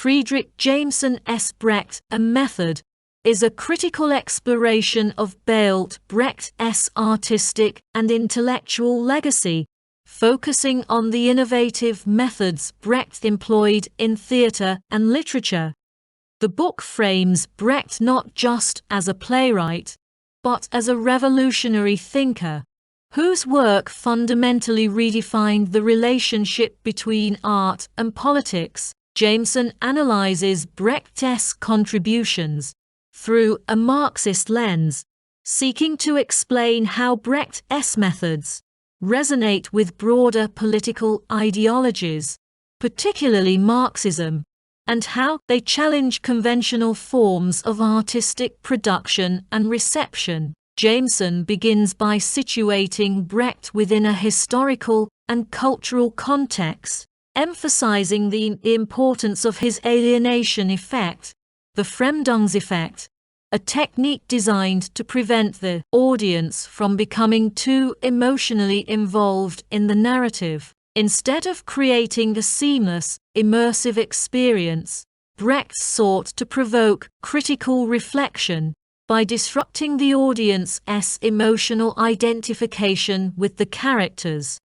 Fredric Jameson's Brecht, a method, is a critical exploration of Bertolt Brecht's artistic and intellectual legacy, focusing on the innovative methods Brecht employed in theatre and literature. The book frames Brecht not just as a playwright, but as a revolutionary thinker, whose work fundamentally redefined the relationship between art and politics. Jameson analyzes Brecht's contributions through a Marxist lens, seeking to explain how Brecht's methods resonate with broader political ideologies, particularly Marxism, and how they challenge conventional forms of artistic production and reception. Jameson begins by situating Brecht within a historical and cultural context, emphasizing the importance of his alienation effect, the Fremdungseffekt, a technique designed to prevent the audience from becoming too emotionally involved in the narrative. Instead of creating a seamless, immersive experience, Brecht sought to provoke critical reflection by disrupting the audience's emotional identification with the characters.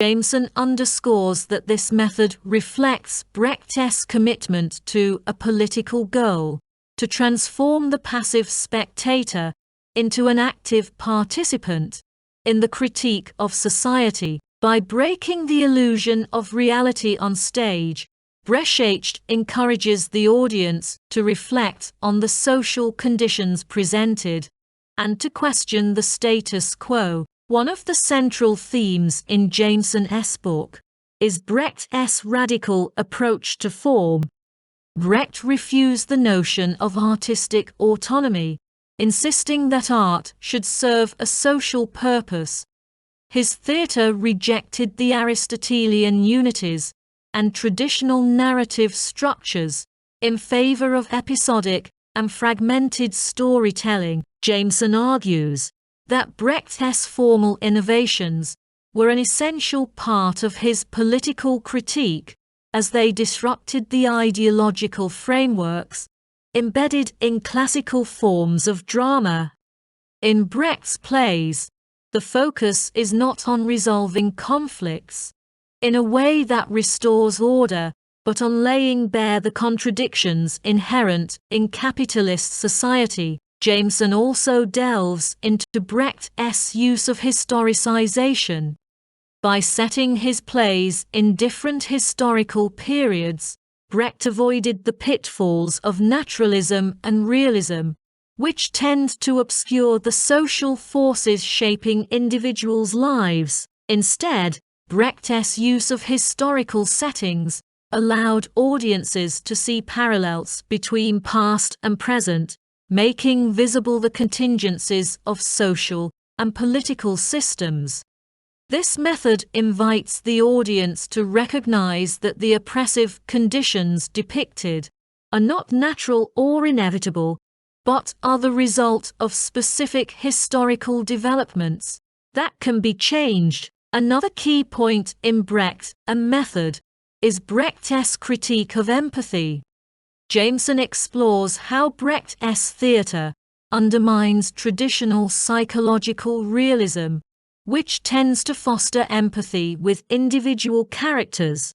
Jameson underscores that this method reflects Brecht's commitment to a political goal, to transform the passive spectator into an active participant in the critique of society. By breaking the illusion of reality on stage, Brecht encourages the audience to reflect on the social conditions presented and to question the status quo. One of the central themes in Jameson's book is Brecht's radical approach to form. Brecht refused the notion of artistic autonomy, insisting that art should serve a social purpose. His theatre rejected the Aristotelian unities and traditional narrative structures in favor of episodic and fragmented storytelling. Jameson argues that Brecht's formal innovations were an essential part of his political critique, as they disrupted the ideological frameworks embedded in classical forms of drama. In Brecht's plays, the focus is not on resolving conflicts in a way that restores order, but on laying bare the contradictions inherent in capitalist society. Jameson also delves into Brecht's use of historicization. By setting his plays in different historical periods, Brecht avoided the pitfalls of naturalism and realism, which tend to obscure the social forces shaping individuals' lives. Instead, Brecht's use of historical settings allowed audiences to see parallels between past and present, making visible the contingencies of social and political systems. This method invites the audience to recognize that the oppressive conditions depicted are not natural or inevitable, but are the result of specific historical developments that can be changed. Another key point in Brecht and method is Brecht's critique of empathy. Jameson explores how Brecht's theatre undermines traditional psychological realism, which tends to foster empathy with individual characters.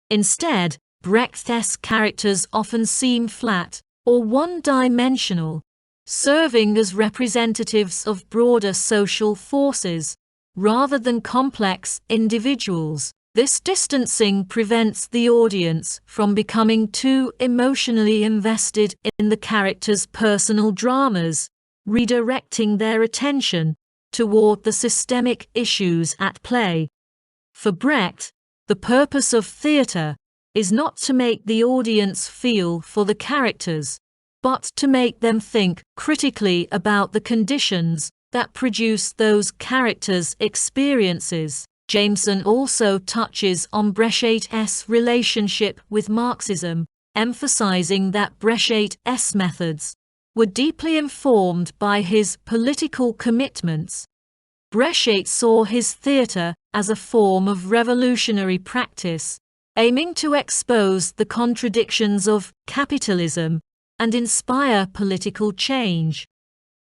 Instead, Brecht's characters often seem flat or one-dimensional, serving as representatives of broader social forces rather than complex individuals. This distancing prevents the audience from becoming too emotionally invested in the characters' personal dramas, redirecting their attention toward the systemic issues at play. For Brecht, the purpose of theatre is not to make the audience feel for the characters, but to make them think critically about the conditions that produce those characters' experiences. Jameson also touches on Brecht's relationship with Marxism, emphasizing that Brecht's methods were deeply informed by his political commitments. Brecht saw his theatre as a form of revolutionary practice, aiming to expose the contradictions of capitalism and inspire political change.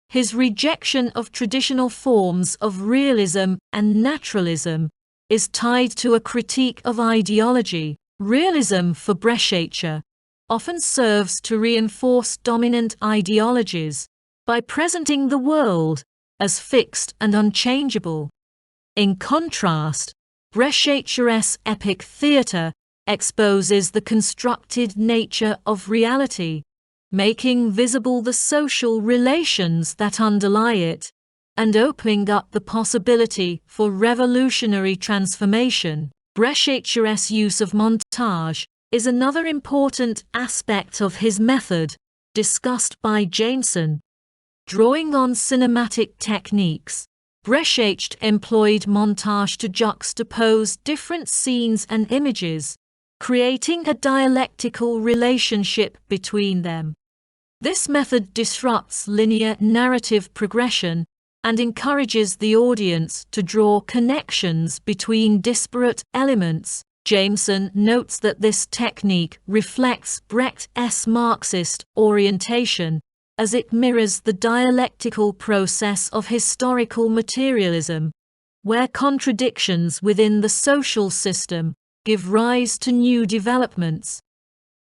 His rejection of traditional forms of realism and naturalism is tied to a critique of ideology. Realism for Brecht often serves to reinforce dominant ideologies by presenting the world as fixed and unchangeable. In contrast, Brecht's epic theatre exposes the constructed nature of reality, making visible the social relations that underlie it, and opening up the possibility for revolutionary transformation. Brecht's use of montage is another important aspect of his method, discussed by Jameson. Drawing on cinematic techniques, Brecht employed montage to juxtapose different scenes and images, creating a dialectical relationship between them. This method disrupts linear narrative progression and encourages the audience to draw connections between disparate elements. Jameson notes that this technique reflects Brecht's Marxist orientation, as it mirrors the dialectical process of historical materialism, where contradictions within the social system give rise to new developments.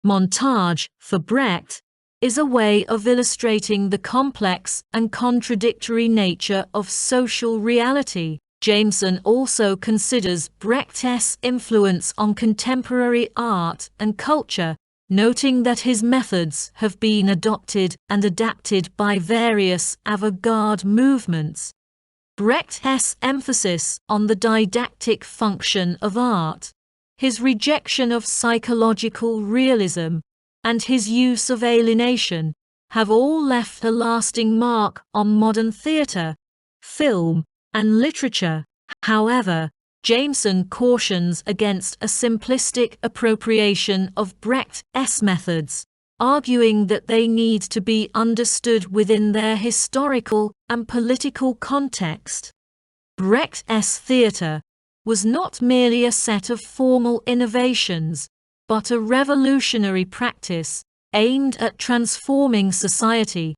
Montage, for Brecht, is a way of illustrating the complex and contradictory nature of social reality. Jameson also considers Brecht's influence on contemporary art and culture, noting that his methods have been adopted and adapted by various avant-garde movements. Brecht's emphasis on the didactic function of art, his rejection of psychological realism, and his use of alienation have all left a lasting mark on modern theatre, film, and literature. However, Jameson cautions against a simplistic appropriation of Brecht's methods, arguing that they need to be understood within their historical and political context. Brecht's theatre was not merely a set of formal innovations, but a revolutionary practice aimed at transforming society